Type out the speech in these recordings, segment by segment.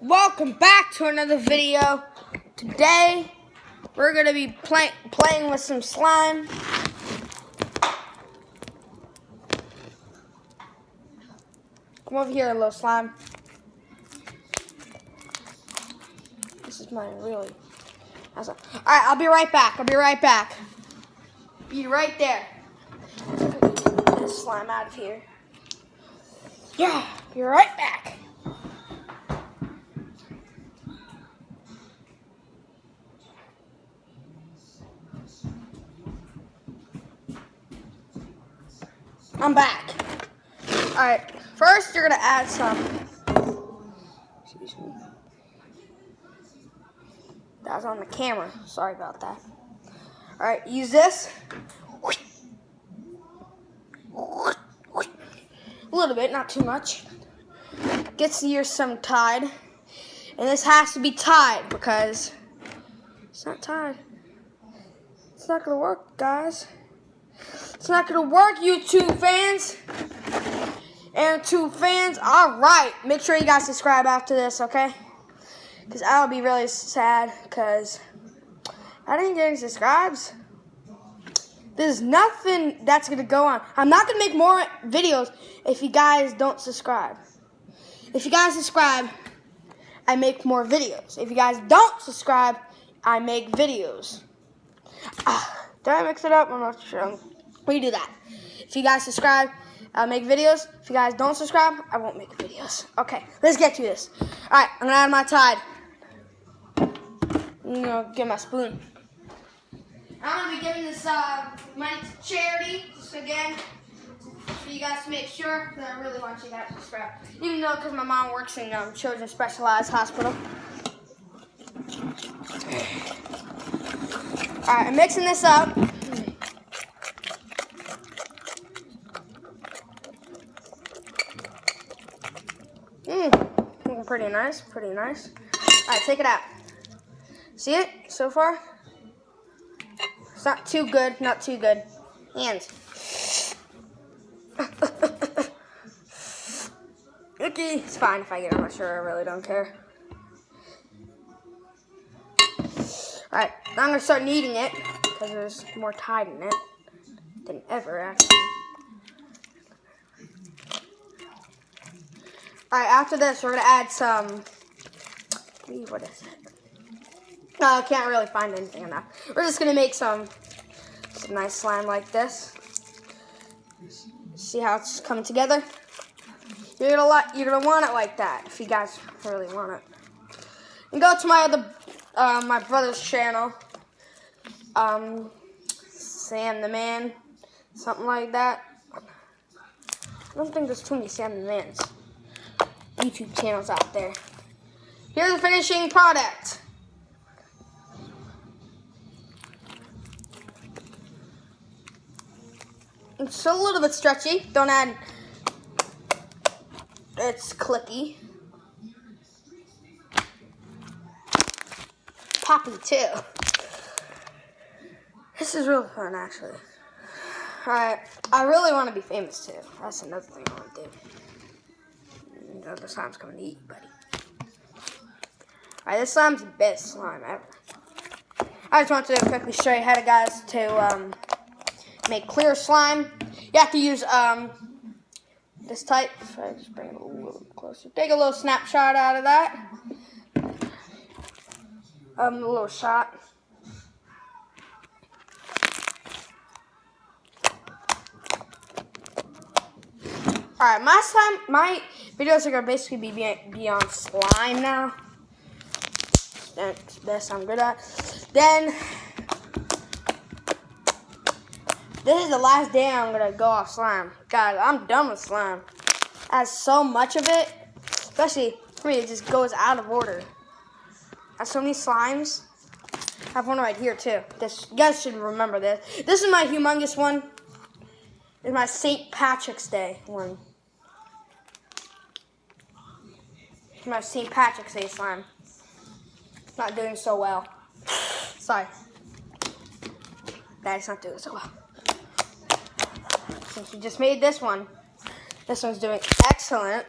Welcome back to another video. Today we're gonna be playing with some slime. Come over here, little slime. This is mine, really. All right, I'll be right back. Be right there. Get this slime out of here. Yeah, be right back. I'm back. All right, first you're gonna add some. Excuse me. That was on the camera. Sorry about that. All right, use this. A little bit, not too much. Gets your some tied. And this has to be tied because it's not tied. It's not gonna work, guys. It's not gonna work, YouTube fans. And YouTube fans, all right. Make sure you guys subscribe after this, okay? Because I'll be really sad because I didn't get any subscribes. There's nothing that's gonna go on. I'm not gonna make more videos if you guys don't subscribe. If you guys subscribe, I make more videos. If you guys don't subscribe, I make videos. Did I mix it up? I'm not sure. We do that. If you guys subscribe, I'll make videos. If you guys don't subscribe, I won't make videos. Okay, let's get to this. All right, I'm gonna add my tide. I'm gonna get my spoon. I'm gonna be giving this money to charity, just again, for you guys to make sure that I really want you guys to subscribe. Even though, because my mom works in Children's Specialized Hospital. All right, I'm mixing this up. Pretty nice, pretty nice. All right, take it out. See it so far? It's not too good, not too good. Hands. Okay, it's fine if I get it. I'm not sure. I really don't care. All right, now I'm gonna start kneading it because there's more tide in it than ever, actually. All right, after this, we're gonna add some. What is it? No, I can't really find anything enough. We're just gonna make some nice slime like this. See how it's coming together? You're gonna want it like that if you guys really want it. And go to my brother's channel, Sam the Man, something like that. I don't think there's too many Sam the Mans YouTube channels out there. Here's the finishing product. It's a little bit stretchy. Don't add. It's clicky. Poppy too. This is really fun, actually. All right, I really want to be famous too. That's another thing I want to do. The slime's coming to eat you, buddy. Alright, this slime's the best slime ever. I just wanted to quickly show you how to, guys, to make clear slime. You have to use this type. So just bring it a little closer. Take a little snapshot out of that. A little shot. Alright, my videos are going to basically be on slime now. That's the best I'm good at. Then, this is the last day I'm going to go off slime. Guys, I'm done with slime. I have so much of it. Especially for me, it just goes out of order. I have so many slimes. I have one right here, too. You guys should remember this. This is my humongous one. It's my St. Patrick's Day one. My St. Patrick's Day slime. Not doing so well. Sorry. That's not doing so well. Since we just made this one's doing excellent.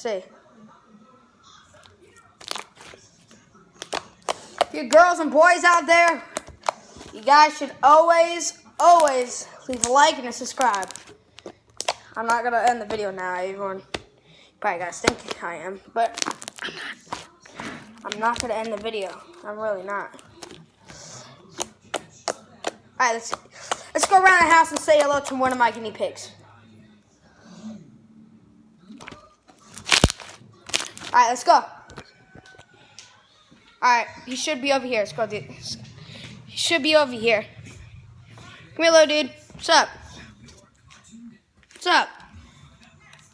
see. You girls and boys out there, you guys should always leave a like and a subscribe. I'm not gonna end the video now. Everyone probably guys think I am, but I'm not gonna end the video. I'm really not. All right, let's go around the house and say hello to one of my guinea pigs. All right, let's go. All right, he should be over here. Let's go, dude. He should be over here. Come here, little dude. What's up? What's up?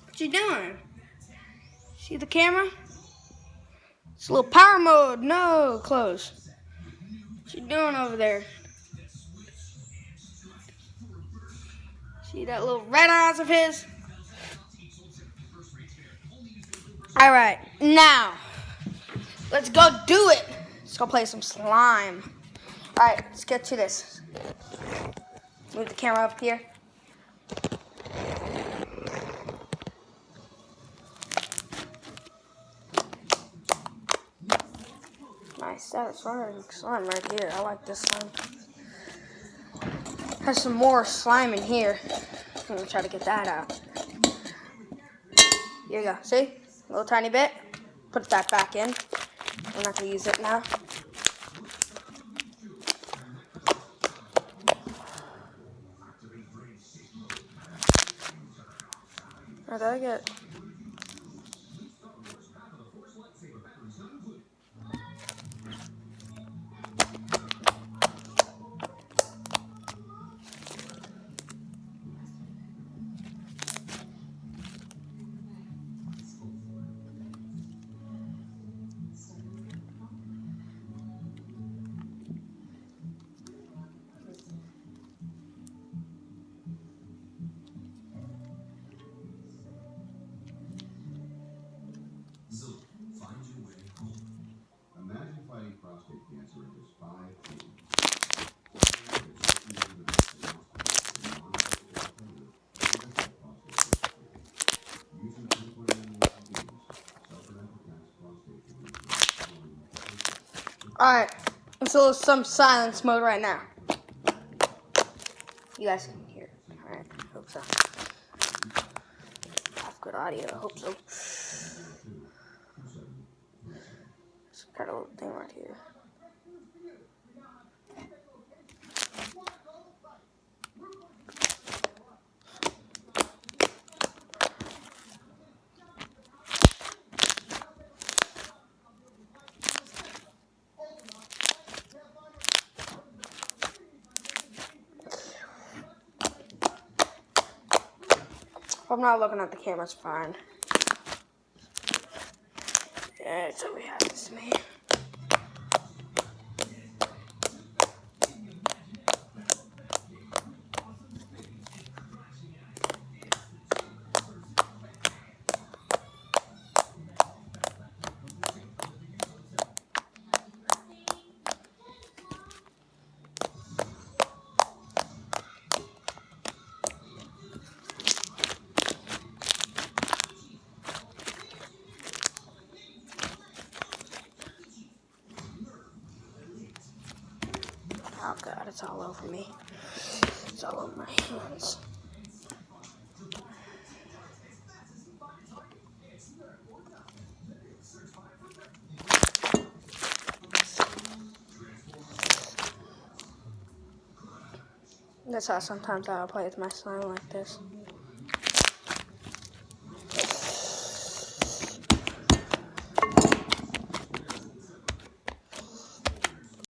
What you doing? See the camera? It's a little power mode. No, close. What you doing over there? See that little red eyes of his? All right, now let's go do it. Let's go play some slime. All right, let's get to this. Move the camera up here. Nice, satisfying slime right here. I like this slime. Has some more slime in here. I'm gonna try to get that out. Here you go. See? A little tiny bit. Put that back in. I'm not gonna use it now. How did I get? Imagine fighting prostate cancer in just 5 days. Alright, so some silence mode right now. You guys can hear it. Alright, hope so. Have good audio, I hope so. Just got a little thing right here. If I'm not looking at the camera, it's fine. Yeah, it's always happens to me. Oh God, it's all over me. It's all over my hands. That's how sometimes I'll play with my slime like this.